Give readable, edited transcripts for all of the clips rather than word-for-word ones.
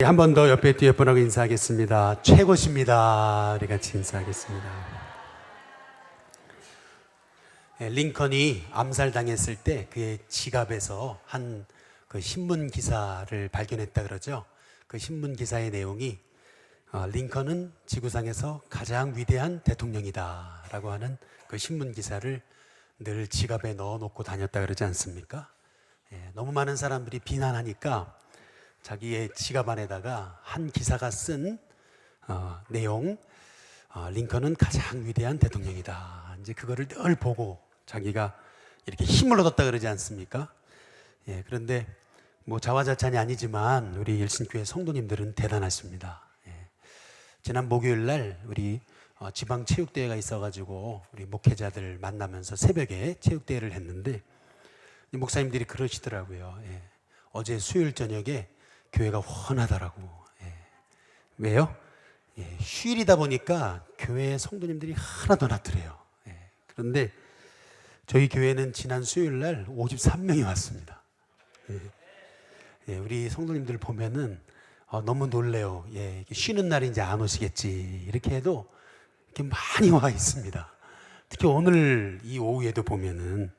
한 번 더 옆에 뒤에 분하고 인사하겠습니다. 최고십니다. 우리 같이 인사하겠습니다. 링컨이 암살당했을 때 그의 지갑에서 한 그 신문 기사를 발견했다 그러죠. 그 신문 기사의 내용이 링컨은 지구상에서 가장 위대한 대통령이다 라고 하는 그 신문 기사를 늘 지갑에 넣어놓고 다녔다 그러지 않습니까? 너무 많은 사람들이 비난하니까 자기의 지갑 안에다가 한 기사가 쓴 내용, 링컨은 가장 위대한 대통령이다. 이제 그거를 늘 보고 자기가 이렇게 힘을 얻었다 그러지 않습니까? 그런데 뭐 자화자찬이 아니지만 우리 일신교회 성도님들은 대단하십니다. 지난 목요일 날 우리 지방 체육대회가 있어가지고 우리 목회자들 만나면서 새벽에 체육대회를 했는데 목사님들이 그러시더라고요. 어제 수요일 저녁에 교회가 훤하더라고. 왜요? 휴일이다 보니까 교회 성도님들이 하나도 안 왔더래요. 그런데 저희 교회는 지난 수요일 날 53명이 왔습니다. 우리 성도님들 보면은 너무 놀래요. 쉬는 날이 이제 안 오시겠지 이렇게 해도 이렇게 많이 와 있습니다. 특히 오늘 이 오후에도 보면은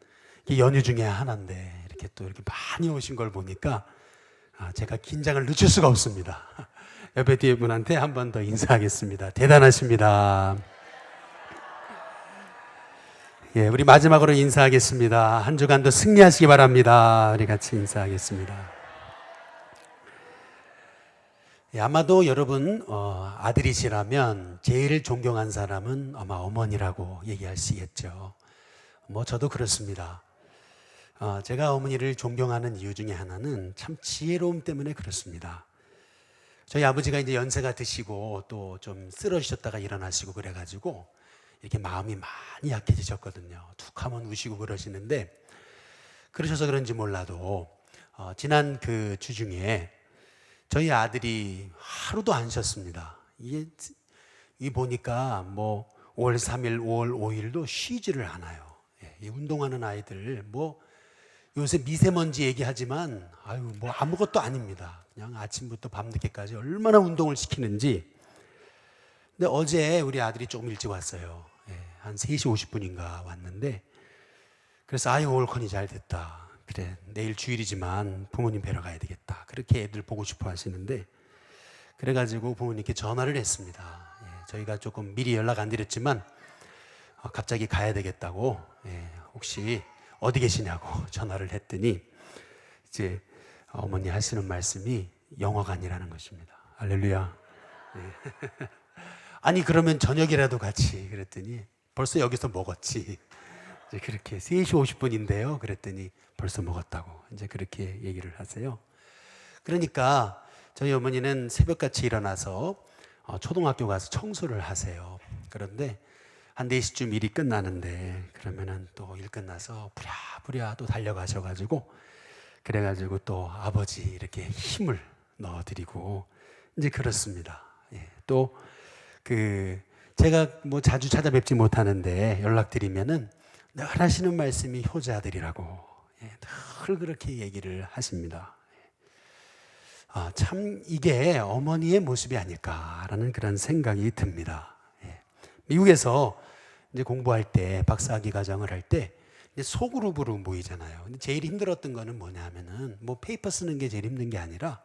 연휴 중에 하나인데 이렇게 또 이렇게 많이 오신 걸 보니까 제가 긴장을 늦출 수가 없습니다. 옆에 뒤에 분한테 한 번 더 인사하겠습니다. 대단하십니다. 우리 마지막으로 인사하겠습니다. 한 주간도 승리하시기 바랍니다. 우리 같이 인사하겠습니다. 아마도 여러분 아들이시라면 제일 존경한 사람은 아마 어머니라고 얘기하시겠죠. 뭐 저도 그렇습니다. 제가 어머니를 존경하는 이유 중에 하나는 참 지혜로움 때문에 그렇습니다. 저희 아버지가 이제 연세가 드시고 또 좀 쓰러지셨다가 일어나시고 그래가지고 이렇게 마음이 많이 약해지셨거든요. 툭 하면 우시고 그러시는데 그러셔서 그런지 몰라도 지난 그 주중에 저희 아들이 하루도 안 쉬었습니다. 이 보니까 뭐 5월 3일, 5월 5일도 쉬지를 않아요. 이 운동하는 아이들 뭐 요새 미세먼지 얘기하지만 뭐 아무것도 아닙니다. 그냥 아침부터 밤늦게까지 얼마나 운동을 시키는지. 근데 어제 우리 아들이 조금 일찍 왔어요. 한 3시 50분인가 왔는데 그래서 올컨이 잘 됐다. 그래 내일 주일이지만 부모님 뵈러 가야 되겠다. 그렇게 애들 보고 싶어 하시는데 그래가지고 부모님께 전화를 했습니다. 저희가 조금 미리 연락 안 드렸지만 갑자기 가야 되겠다고 혹시 어디 계시냐고 전화를 했더니 이제 어머니 하시는 말씀이 영어관이라는 것입니다. 할렐루야. 아니 그러면 저녁이라도 같이 그랬더니 벌써 여기서 먹었지. 이제 그렇게 3시 50분인데요. 그랬더니 벌써 먹었다고 이제 그렇게 얘기를 하세요. 그러니까 저희 어머니는 새벽같이 일어나서 초등학교 가서 청소를 하세요. 그런데 한 4시쯤 일이 끝나는데 그러면은 또 일 끝나서 부랴부랴 또 달려가셔가지고 그래가지고 또 아버지 이렇게 힘을 넣어드리고 이제 그렇습니다. 또 제가 뭐 자주 찾아뵙지 못하는데 연락드리면은 늘 하시는 말씀이 효자들이라고 늘 그렇게 얘기를 하십니다. 참 이게 어머니의 모습이 아닐까라는 그런 생각이 듭니다. 미국에서 이제 공부할 때 박사학위 과정을 할 때 소그룹으로 모이잖아요. 근데 제일 힘들었던 거는 뭐냐면은 뭐 페이퍼 쓰는 게 제일 힘든 게 아니라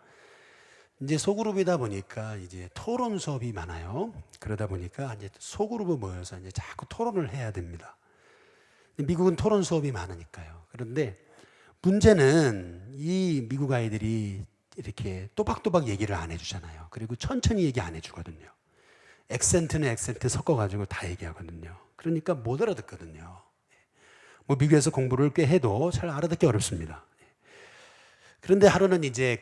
이제 소그룹이다 보니까 이제 토론 수업이 많아요. 그러다 보니까 이제 소그룹을 모여서 이제 자꾸 토론을 해야 됩니다. 미국은 토론 수업이 많으니까요. 그런데 문제는 이 미국 아이들이 이렇게 또박또박 얘기를 안 해주잖아요. 그리고 천천히 얘기 안 해주거든요. 액센트는 액센트 섞어가지고 다 얘기하거든요. 그러니까 못 알아듣거든요. 뭐 미국에서 공부를 꽤 해도 잘 알아듣기 어렵습니다. 그런데 하루는 이제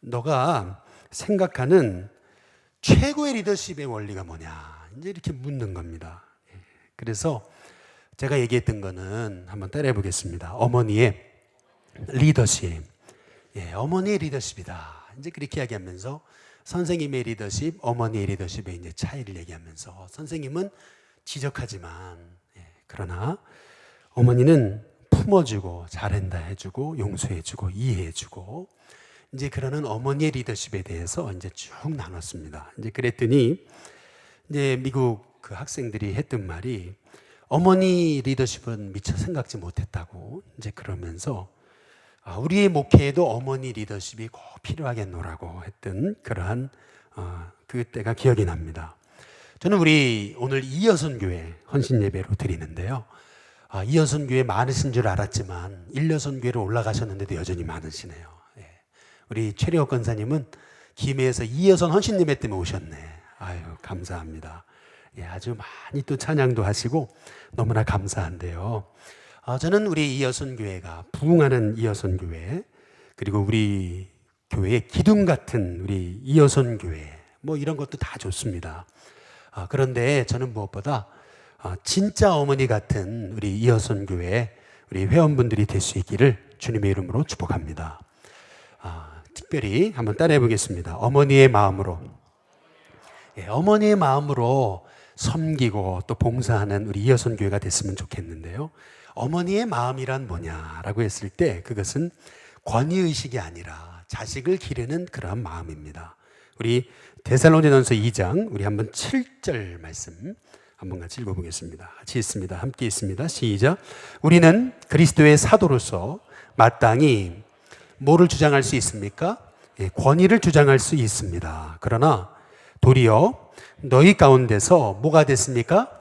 너가 생각하는 최고의 리더십의 원리가 뭐냐 이제 이렇게 묻는 겁니다. 그래서 제가 얘기했던 거는 한번 따라해 보겠습니다. 어머니의 리더십. 어머니의 리더십이다. 이제 그렇게 이야기하면서 선생님의 리더십, 어머니의 리더십의 이제 차이를 얘기하면서 선생님은 지적하지만 그러나 어머니는 품어주고 잘한다 해주고 용서해주고 이해해주고 이제 그러는 어머니의 리더십에 대해서 이제 쭉 나눴습니다. 이제 그랬더니 이제 미국 그 학생들이 했던 말이 어머니 리더십은 미처 생각지 못했다고 이제 그러면서 우리의 목회에도 어머니 리더십이 꼭 필요하겠노라고 했던 그러한 그때가 기억이 납니다. 저는 우리 오늘 이여선교회 헌신 예배로 드리는데요. 이여선교회 많으신 줄 알았지만 일여선교회로 올라가셨는데도 여전히 많으시네요. 예. 우리 최리옥 권사님은 김해에서 이여선 헌신 예배 때문에 오셨네. 아유, 감사합니다. 예, 아주 많이 또 찬양도 하시고 너무나 감사한데요. 저는 우리 이여선교회가 부흥하는 이여선교회, 그리고 우리 교회의 기둥 같은 우리 이여선교회, 뭐 이런 것도 다 좋습니다. 그런데 저는 무엇보다 진짜 어머니 같은 우리 이여선교회 우리 회원분들이 될 수 있기를 주님의 이름으로 축복합니다. 특별히 한번 따라해 보겠습니다. 어머니의 마음으로, 어머니의 마음으로 섬기고 또 봉사하는 우리 이여선교회가 됐으면 좋겠는데요. 어머니의 마음이란 뭐냐라고 했을 때 그것은 권위의식이 아니라 자식을 기르는 그러한 마음입니다. 우리 데살로니가전서 2장 우리 한번 7절 말씀 한번 같이 읽어보겠습니다. 같이 있습니다. 함께 있습니다. 시작. 우리는 그리스도의 사도로서 마땅히 뭐를 주장할 수 있습니까? 권위를 주장할 수 있습니다. 그러나 도리어 너희 가운데서 뭐가 됐습니까?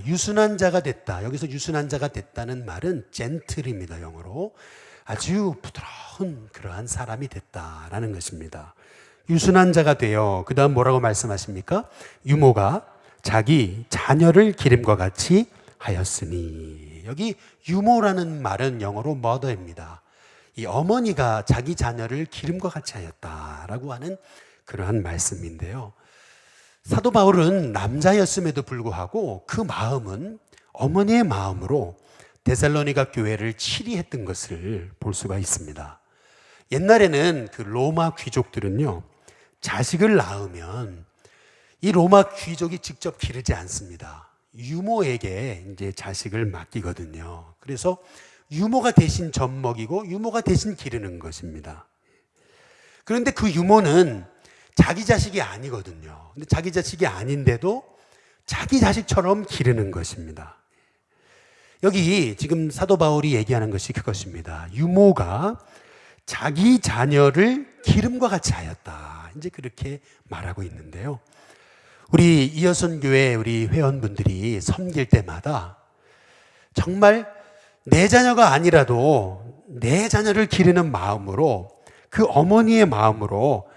유순한 자가 됐다. 여기서 유순한 자가 됐다는 말은 젠틀입니다. 영어로. 아주 부드러운 그러한 사람이 됐다라는 것입니다. 유순한 자가 되어 그 다음 뭐라고 말씀하십니까? 유모가 자기 자녀를 기름과 같이 하였으니. 여기 유모라는 말은 영어로 mother입니다. 이 어머니가 자기 자녀를 기름과 같이 하였다라고 하는 그러한 말씀인데요. 사도 바울은 남자였음에도 불구하고 그 마음은 어머니의 마음으로 데살로니가 교회를 치리했던 것을 볼 수가 있습니다. 옛날에는 그 로마 귀족들은요, 자식을 낳으면 이 로마 귀족이 직접 기르지 않습니다. 유모에게 이제 자식을 맡기거든요. 그래서 유모가 대신 젖먹이고 유모가 대신 기르는 것입니다. 그런데 그 유모는 자기 자식이 아니거든요. 근데 자기 자식이 아닌데도 자기 자식처럼 기르는 것입니다. 여기 지금 사도 바울이 얘기하는 것이 그것입니다. 유모가 자기 자녀를 기름과 같이 하였다. 이제 그렇게 말하고 있는데요. 우리 이여선교회 우리 회원분들이 섬길 때마다 정말 내 자녀가 아니라도 내 자녀를 기르는 마음으로, 그 어머니의 마음으로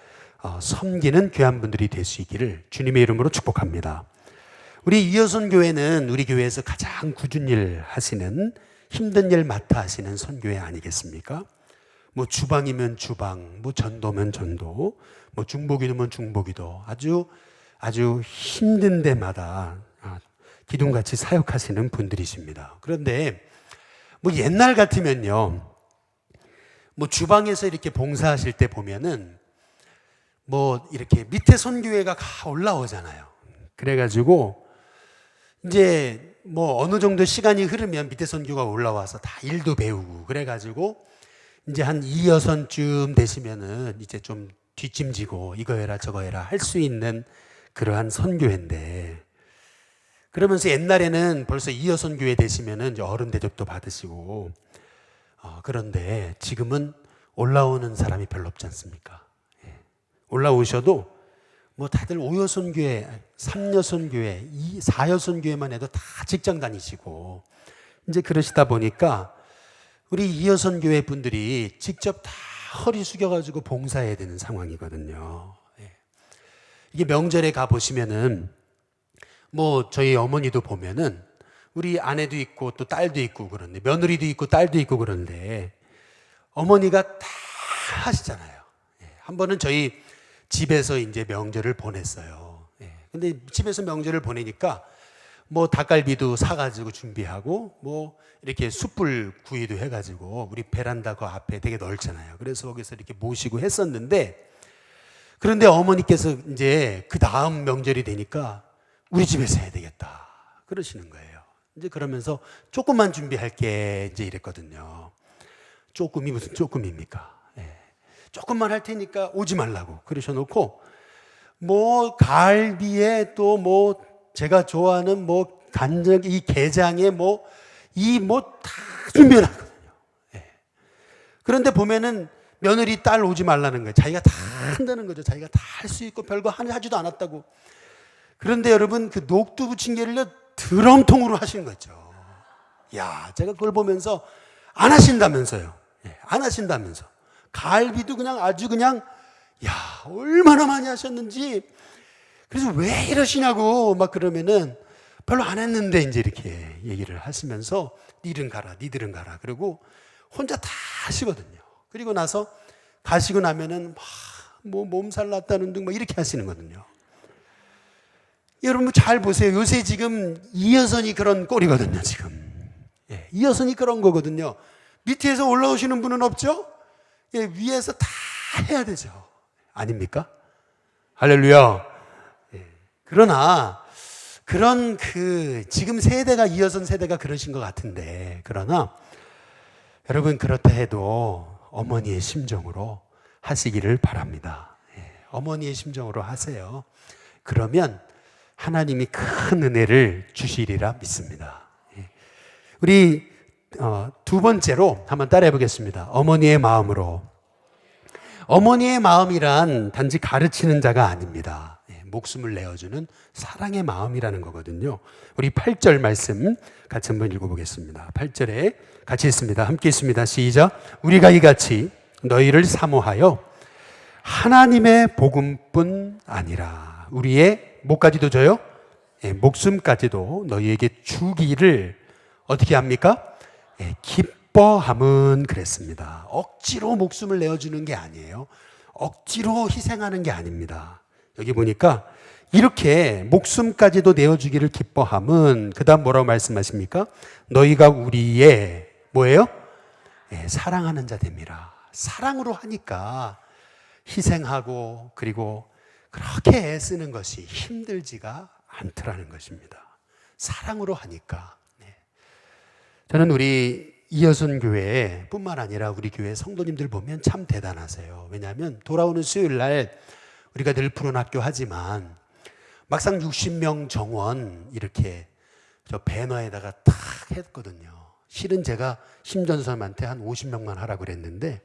섬기는 귀한 분들이 될 수 있기를 주님의 이름으로 축복합니다. 우리 이여선교회는 우리 교회에서 가장 굳은 일 하시는, 힘든 일 맡아 하시는 선교회 아니겠습니까? 뭐 주방이면 주방, 뭐 전도면 전도, 뭐 중보기도면 중보기도, 아주 힘든 데마다 기둥같이 사역하시는 분들이십니다. 그런데 뭐 옛날 같으면요, 뭐 주방에서 이렇게 봉사하실 때 보면은 뭐 이렇게 밑에 선교회가 올라오잖아요. 그래가지고 이제 뭐 어느 정도 시간이 흐르면 밑에 선교가 올라와서 다 일도 배우고, 그래가지고 이제 한 2여선쯤 되시면은 이제 좀 뒷짐지고 이거 해라 저거 해라 할 수 있는 그러한 선교회인데, 그러면서 옛날에는 벌써 2여선교회 되시면은 이제 어른 대접도 받으시고, 그런데 지금은 올라오는 사람이 별로 없지 않습니까? 올라오셔도 뭐 다들 5여선교회, 3여선교회, 4여선교회만 해도 다 직장 다니시고 이제 그러시다 보니까 우리 2여선교회 분들이 직접 다 허리 숙여가지고 봉사해야 되는 상황이거든요. 이게 명절에 가보시면은 뭐 저희 어머니도 보면은 우리 아내도 있고 또 딸도 있고 그런데, 며느리도 있고 딸도 있고 그런데 어머니가 다 하시잖아요. 한 번은 저희 집에서 이제 명절을 보냈어요. 근데 집에서 명절을 보내니까 뭐 닭갈비도 사가지고 준비하고 뭐 이렇게 숯불 구이도 해가지고 우리 베란다 그 앞에 되게 넓잖아요. 그래서 거기서 이렇게 모시고 했었는데, 그런데 어머니께서 이제 그 다음 명절이 되니까 우리 집에서 해야 되겠다 그러시는 거예요. 이제 그러면서 조금만 준비할게 이제 이랬거든요. 조금이 무슨 조금입니까? 조금만 할 테니까 오지 말라고 그러셔놓고 뭐 갈비에 또 뭐 제가 좋아하는 뭐 간장 이 게장에 뭐 이 뭐 다 준비하거든요. 예. 그런데 보면은 며느리 딸 오지 말라는 거예요. 자기가 다 한다는 거죠. 자기가 다 할 수 있고 별거 하지도 않았다고. 그런데 여러분 그 녹두 부침개를 드럼통으로 하시는 거죠. 야, 제가 그걸 보면서 안 하신다면서요. 예, 안 하신다면서. 갈비도 그냥 아주 그냥 야, 얼마나 많이 하셨는지. 그래서 왜 이러시냐고 막 그러면은 별로 안 했는데 이제 이렇게 얘기를 하시면서 니들은 가라. 그리고 혼자 다 하시거든요. 그리고 나서 가시고 나면은 뭐 몸살 났다는 둥 막 이렇게 하시는 거거든요. 여러분 잘 보세요. 요새 지금 이여선이 그런 꼴이거든요. 지금 예, 이여선이 그런 거거든요. 밑에서 올라오시는 분은 없죠? 예, 위에서 다 해야 되죠. 아닙니까? 할렐루야. 예, 그러나 그런 지금 세대가 이여선 세대가 그러신 것 같은데 그러나 여러분 그렇다 해도 어머니의 심정으로 하시기를 바랍니다. 예, 어머니의 심정으로 하세요. 그러면 하나님이 큰 은혜를 주시리라 믿습니다. 예. 우리 두 번째로 한번 따라해 보겠습니다. 어머니의 마음으로. 어머니의 마음이란 단지 가르치는 자가 아닙니다. 예, 목숨을 내어주는 사랑의 마음이라는 거거든요. 우리 8절 말씀 같이 한번 읽어보겠습니다. 8절에 같이 읽습니다. 함께 읽습니다. 시작. 우리가 이같이 너희를 사모하여 하나님의 복음뿐 아니라 우리의 뭐까지도 줘요? 예, 목숨까지도 너희에게 주기를 어떻게 합니까? 예, 기뻐함은 그랬습니다. 억지로 목숨을 내어주는 게 아니에요. 억지로 희생하는 게 아닙니다. 여기 보니까 이렇게 목숨까지도 내어주기를 기뻐함은 그 다음 뭐라고 말씀하십니까? 너희가 우리의 뭐예요? 예, 사랑하는 자 됨이라. 사랑으로 하니까 희생하고 그리고 그렇게 애쓰는 것이 힘들지가 않더라는 것입니다. 사랑으로 하니까. 네. 저는 우리 이여선 교회 뿐만 아니라 우리 교회 성도님들 보면 참 대단하세요. 왜냐하면 돌아오는 수요일 날 우리가 늘 푸른 학교 하지만 막상 60명 정원 이렇게 저 배너에다가 탁 했거든요. 실은 제가 심전선님한테 한 50명만 하라고 그랬는데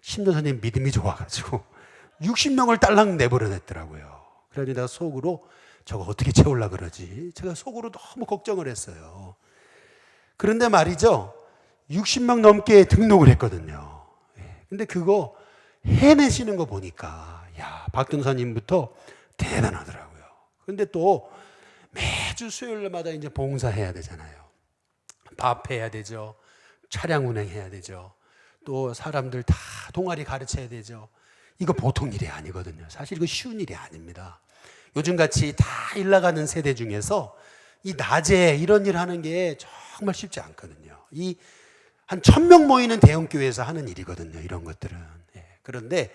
심전선님 믿음이 좋아가지고 60명을 딸랑 내버려냈더라고요. 그래서 내가 속으로 저거 어떻게 채우려고 그러지? 제가 속으로 너무 걱정을 했어요. 그런데 말이죠. 60명 넘게 등록을 했거든요. 근데 그거 해내시는 거 보니까 야, 박동사님부터 대단하더라고요. 그런데 또 매주 수요일마다 이제 봉사해야 되잖아요. 밥해야 되죠. 차량 운행해야 되죠. 또 사람들 다 동아리 가르쳐야 되죠. 이거 보통 일이 아니거든요. 사실 이거 쉬운 일이 아닙니다. 요즘같이 다 일 나가는 세대 중에서 이 낮에 이런 일 하는 게 정말 쉽지 않거든요. 이 한 1000명 모이는 대형교회에서 하는 일이거든요. 이런 것들은. 예. 그런데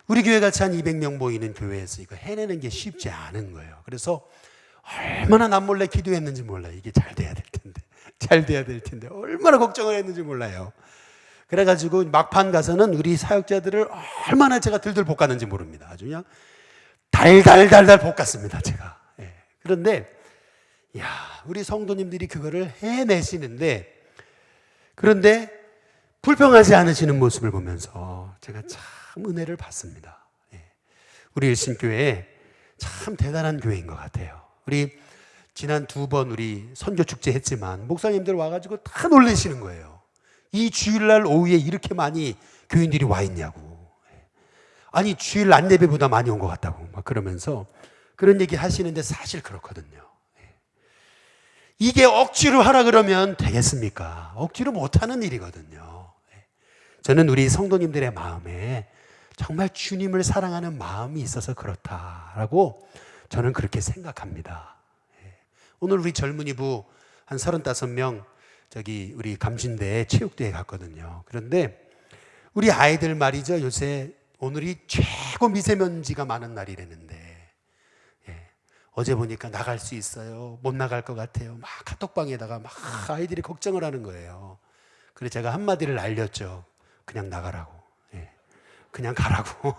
우리 교회같이 한 200명 모이는 교회에서 이거 해내는 게 쉽지 않은 거예요. 그래서 얼마나 남몰래 기도했는지 몰라요. 이게 잘 돼야 될 텐데. 잘 돼야 될 텐데. 얼마나 걱정을 했는지 몰라요. 그래가지고 막판 가서는 우리 사역자들을 얼마나 제가 들들 볶았는지 모릅니다. 아주 그냥 달달달달 볶았습니다. 제가. 예. 그런데 야, 우리 성도님들이 그거를 해내시는데 그런데 불평하지 않으시는 모습을 보면서 제가 참 은혜를 받습니다. 예. 우리 일신교회 참 대단한 교회인 것 같아요. 우리 지난 2번 우리 선교 축제 했지만 목사님들 와가지고 다 놀라시는 거예요. 이 주일날 오후에 이렇게 많이 교인들이 와 있냐고. 아니 주일 안 예배보다 많이 온 것 같다고 막 그러면서 그런 얘기 하시는데 사실 그렇거든요. 이게 억지로 하라 그러면 되겠습니까? 억지로 못하는 일이거든요. 저는 우리 성도님들의 마음에 정말 주님을 사랑하는 마음이 있어서 그렇다라고 저는 그렇게 생각합니다. 오늘 우리 젊은이부 한 35명 저기 우리 감신대에 체육대회 갔거든요. 그런데 우리 아이들 말이죠. 요새 오늘이 최고 미세먼지가 많은 날이랬는데 어제 보니까 나갈 수 있어요? 못 나갈 것 같아요. 막 카톡방에다가 막 아이들이 걱정을 하는 거예요. 그래서 제가 한마디를 알렸죠. 그냥 나가라고. 그냥 가라고.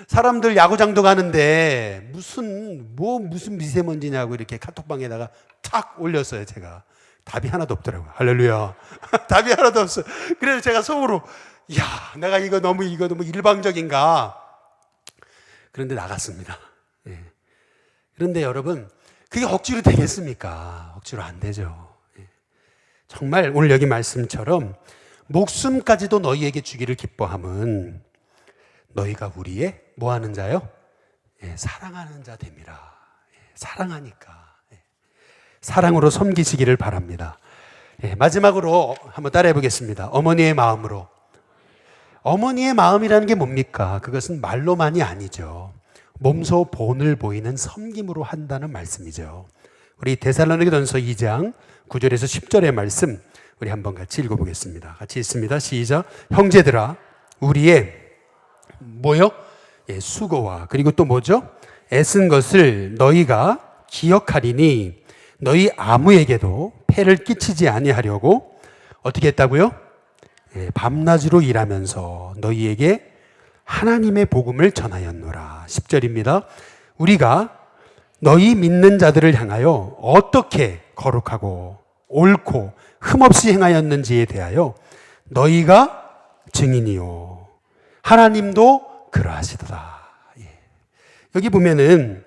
사람들 야구장도 가는데 무슨 미세먼지냐고 이렇게 카톡방에다가 탁 올렸어요. 제가 답이 하나도 없더라고요. 할렐루야. 답이 하나도 없어요. 그래서 제가 속으로 내가 이거 너무 일방적인가. 그런데 나갔습니다. 예. 그런데 여러분, 그게 억지로 되겠습니까? 억지로 안 되죠. 예. 정말 오늘 여기 말씀처럼 목숨까지도 너희에게 주기를 기뻐함은 너희가 우리의 뭐 하는 자요? 예, 사랑하는 자 됨이라. 예, 사랑하니까. 예, 사랑으로 섬기시기를 바랍니다. 예, 마지막으로 한번 따라해 보겠습니다. 어머니의 마음으로. 어머니의 마음이라는 게 뭡니까? 그것은 말로만이 아니죠. 몸소 본을 보이는 섬김으로 한다는 말씀이죠. 우리 데살로니가전서 2장 9절에서 10절의 말씀 우리 한번 같이 읽어보겠습니다. 같이 읽습니다. 시작. 형제들아, 우리의 뭐요? 예, 수고와 그리고 또 뭐죠? 애쓴 것을 너희가 기억하리니 너희 아무에게도 폐를 끼치지 아니하려고 어떻게 했다고요? 예, 밤낮으로 일하면서 너희에게 하나님의 복음을 전하였노라. 10절입니다. 우리가 너희 믿는 자들을 향하여 어떻게 거룩하고 옳고 흠없이 행하였는지에 대하여 너희가 증인이요 하나님도 그러하시도다. 예. 여기 보면은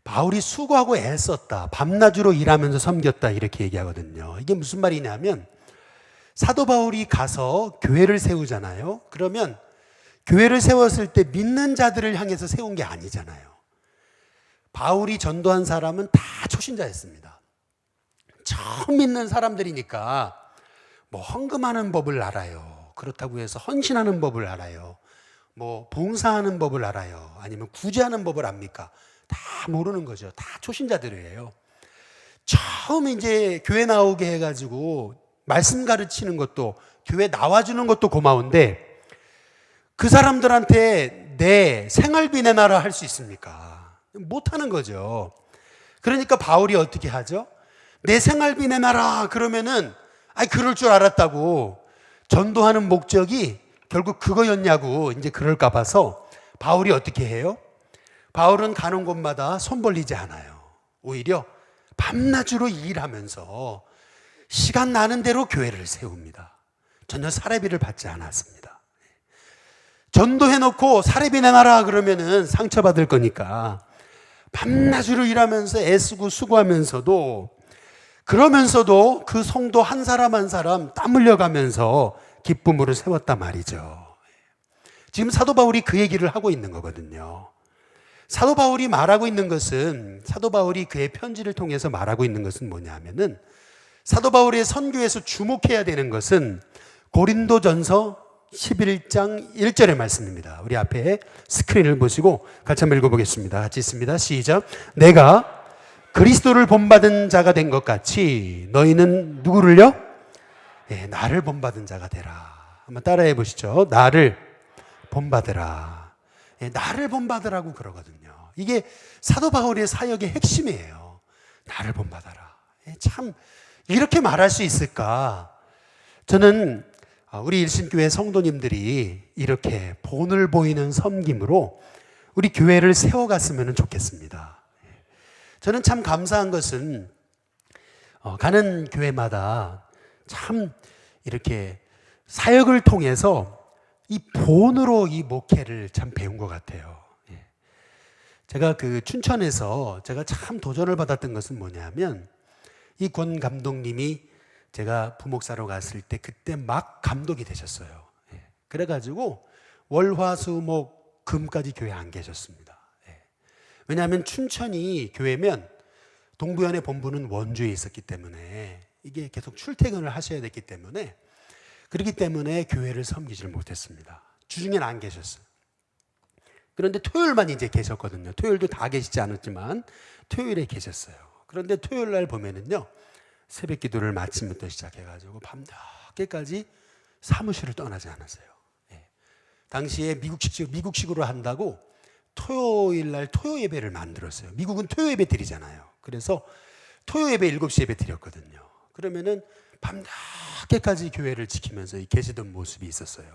바울이 수고하고 애썼다, 밤낮으로 일하면서 섬겼다 이렇게 얘기하거든요. 이게 무슨 말이냐면 사도 바울이 가서 교회를 세우잖아요. 그러면 교회를 세웠을 때 믿는 자들을 향해서 세운 게 아니잖아요. 바울이 전도한 사람은 다 초신자였습니다. 처음 믿는 사람들이니까 뭐 헌금하는 법을 알아요. 그렇다고 해서 헌신하는 법을 알아요. 뭐 봉사하는 법을 알아요. 아니면 구제하는 법을 압니까? 다 모르는 거죠. 다 초신자들이에요. 처음 이제 교회 나오게 해가지고 말씀 가르치는 것도, 교회 나와주는 것도 고마운데 그 사람들한테 내 생활비 내놔라 할 수 있습니까? 못하는 거죠. 그러니까 바울이 어떻게 하죠? 내 생활비 내놔라 그러면은 그럴 줄 알았다고. 전도하는 목적이 결국 그거였냐고 이제 그럴까 봐서 바울이 어떻게 해요? 바울은 가는 곳마다 손 벌리지 않아요. 오히려 밤낮으로 일하면서 시간 나는 대로 교회를 세웁니다. 전혀 사례비를 받지 않았습니다. 전도해놓고 사례비 내놔라 그러면은 상처받을 거니까 밤낮으로 일하면서 애쓰고 수고하면서도, 그러면서도 그 성도 한 사람 한 사람 땀 흘려가면서 기쁨으로 세웠단 말이죠. 지금 사도 바울이 그 얘기를 하고 있는 거거든요. 사도 바울이 말하고 있는 것은, 사도 바울이 그의 편지를 통해서 말하고 있는 것은 뭐냐면은, 사도 바울의 선교에서 주목해야 되는 것은 고린도전서 11장 1절의 말씀입니다. 우리 앞에 스크린을 보시고 같이 한번 읽어보겠습니다. 같이 있습니다. 시작. 내가 그리스도를 본받은 자가 된 것 같이 너희는 누구를요? 예, 나를 본받은 자가 되라. 한번 따라해 보시죠. 나를 본받으라. 예, 나를 본받으라고 그러거든요. 이게 사도 바울의 사역의 핵심이에요. 나를 본받아라. 예, 참 이렇게 말할 수 있을까? 저는 우리 일신교회 성도님들이 이렇게 본을 보이는 섬김으로 우리 교회를 세워갔으면 좋겠습니다. 저는 참 감사한 것은 가는 교회마다 참 이렇게 사역을 통해서 이 본으로 이 목회를 참 배운 것 같아요. 제가 그 춘천에서 제가 참 도전을 받았던 것은 뭐냐면, 이 권 감독님이 제가 부목사로 갔을 때 그때 막 감독이 되셨어요. 그래가지고 월화수목 금까지 교회 안 계셨습니다. 왜냐하면 춘천이 교회면 동부연의 본부는 원주에 있었기 때문에 이게 계속 출퇴근을 하셔야 됐기 때문에, 그렇기 때문에 교회를 섬기지를 못했습니다. 주중에는 안 계셨어요. 그런데 토요일만 이제 계셨거든요. 토요일도 다 계시지 않았지만 토요일에 계셨어요. 그런데 토요일 날 보면은요, 새벽 기도를 마침부터 시작해가지고 밤늦게까지 사무실을 떠나지 않았어요. 당시에 미국식으로 한다고 토요일 날 토요 예배를 만들었어요. 미국은 토요 예배 드리잖아요. 그래서 토요 예배 7시 예배 드렸거든요. 그러면은 밤늦게까지 교회를 지키면서 계시던 모습이 있었어요.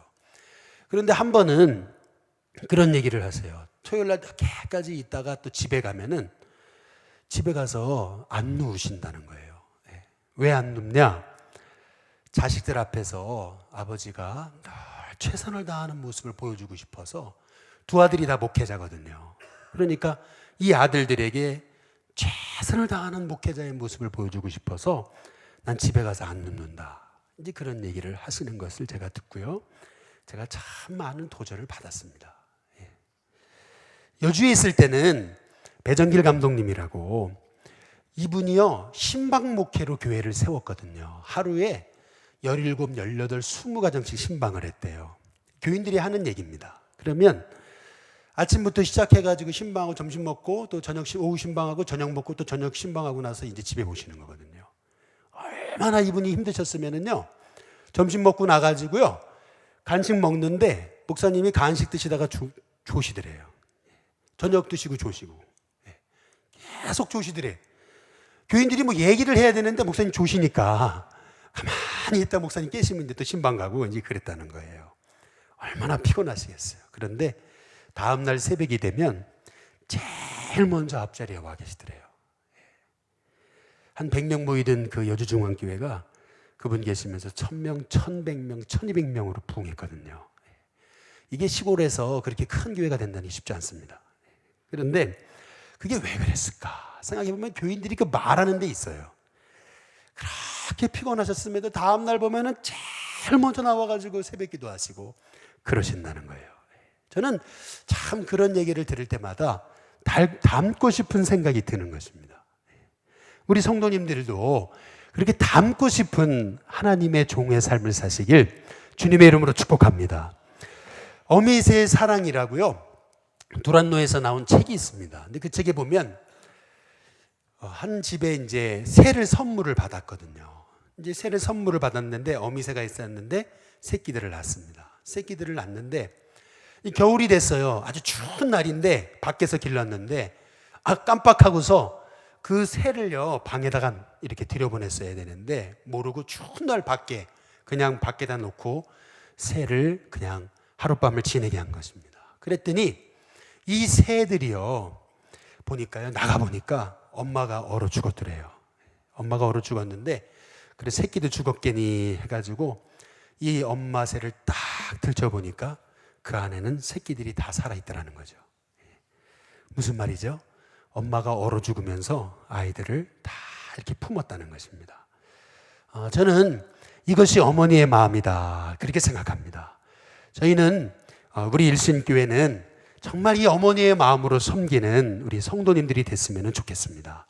그런데 한 번은 그런 얘기를 하세요. 토요일 날 늦게까지 있다가 또 집에 가면은 집에 가서 안 누우신다는 거예요. 왜 안 눕냐? 자식들 앞에서 아버지가 늘 최선을 다하는 모습을 보여주고 싶어서 두 아들이 다 목회자거든요. 그러니까 이 아들들에게 최선을 다하는 목회자의 모습을 보여주고 싶어서 난 집에 가서 안 눕는다. 이제 그런 얘기를 하시는 것을 제가 듣고요. 제가 참 많은 도전을 받았습니다. 여주에 있을 때는 배정길 감독님이라고 이분이요 신방 목회로 교회를 세웠거든요. 하루에 17, 18, 20가정씩 신방을 했대요. 교인들이 하는 얘기입니다. 그러면 아침부터 시작해가지고 신방하고 점심 먹고 또 저녁 오후 신방하고 저녁 먹고 또 저녁 신방하고 나서 이제 집에 오시는 거거든요. 얼마나 이분이 힘드셨으면은요 점심 먹고 나가지고요 간식 먹는데 목사님이 간식 드시다가 조시더래요. 저녁 드시고 조시고 계속 조시더래. 교인들이 뭐 얘기를 해야 되는데 목사님 조시니까 가만히 있다 목사님 깨시면 이제 또 신방 가고 이제 그랬다는 거예요. 얼마나 피곤하시겠어요. 그런데 다음날 새벽이 되면 제일 먼저 앞자리에 와 계시더래요. 한 100명 모이던 그 여주중앙교회가 그분 계시면서 1000명, 1100명, 1200명으로 부흥했거든요. 이게 시골에서 그렇게 큰 교회가 된다는 게 쉽지 않습니다. 그런데 그게 왜 그랬을까 생각해보면 교인들이 그 말하는 데 있어요. 그렇게 피곤하셨음에도 다음날 보면은 제일 먼저 나와가지고 새벽 기도하시고 그러신다는 거예요. 저는 참 그런 얘기를 들을 때마다 닮고 싶은 생각이 드는 것입니다. 우리 성도님들도 그렇게 닮고 싶은 하나님의 종의 삶을 사시길 주님의 이름으로 축복합니다. 어미새의 사랑이라고요. 두란노에서 나온 책이 있습니다. 근데 그 책에 보면 한 집에 이제 새를 선물을 받았거든요. 이제 새를 선물을 받았는데 어미새가 있었는데 새끼들을 낳습니다. 새끼들을 낳는데 겨울이 됐어요. 아주 추운 날인데 밖에서 길렀는데 깜빡하고서 그 새를요 방에다가 이렇게 들여보냈어야 되는데 모르고 추운 날 밖에 그냥 밖에다 놓고 새를 그냥 하룻밤을 지내게 한 것입니다. 그랬더니 이 새들이요 보니까요 나가보니까 엄마가 얼어 죽었더래요. 엄마가 얼어 죽었는데 그래 새끼도 죽었겠니 해가지고 이 엄마 새를 딱 들춰보니까 그 안에는 새끼들이 다 살아있더라는 거죠. 무슨 말이죠? 엄마가 얼어 죽으면서 아이들을 다 이렇게 품었다는 것입니다. 저는 이것이 어머니의 마음이다 그렇게 생각합니다. 저희는 우리 일신교회는 정말 이 어머니의 마음으로 섬기는 우리 성도님들이 됐으면 좋겠습니다.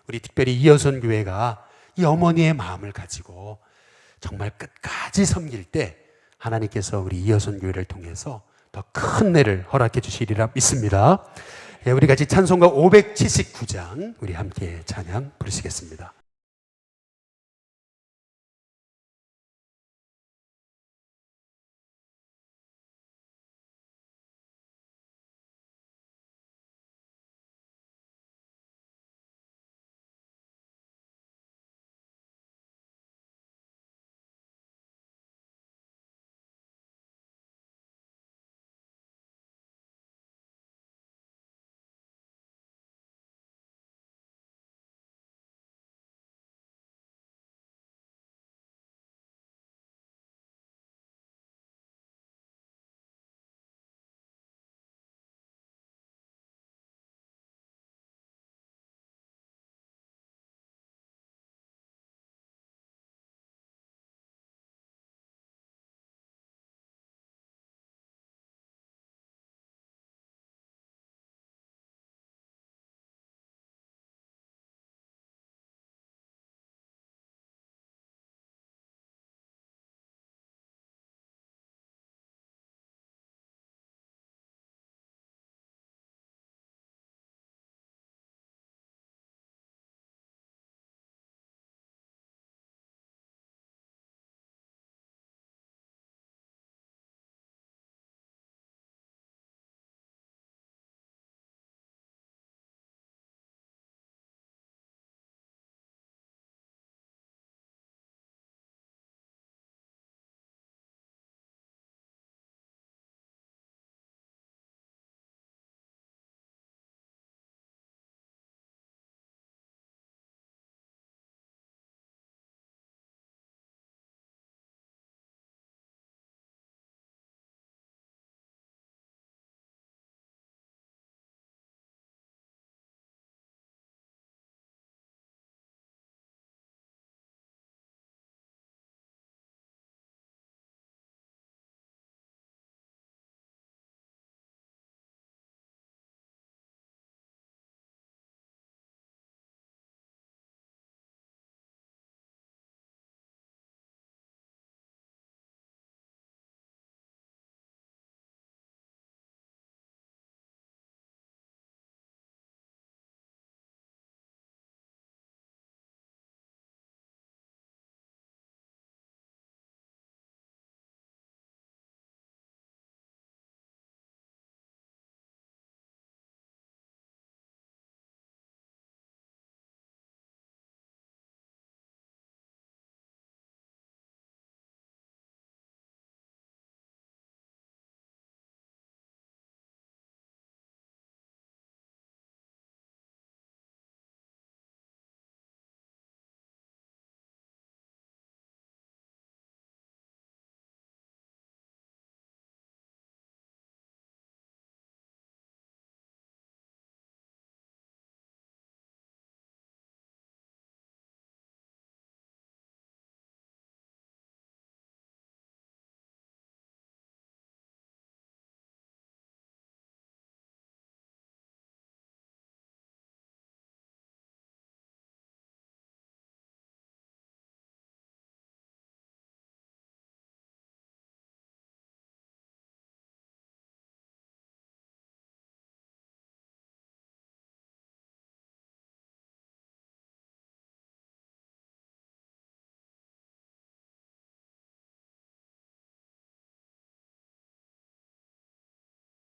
우리 특별히 이어선 교회가 이 어머니의 마음을 가지고 정말 끝까지 섬길 때 하나님께서 우리 이어선 교회를 통해서 더 큰 은혜를 허락해 주시리라 믿습니다. 우리 같이 찬송가 579장 우리 함께 찬양 부르시겠습니다.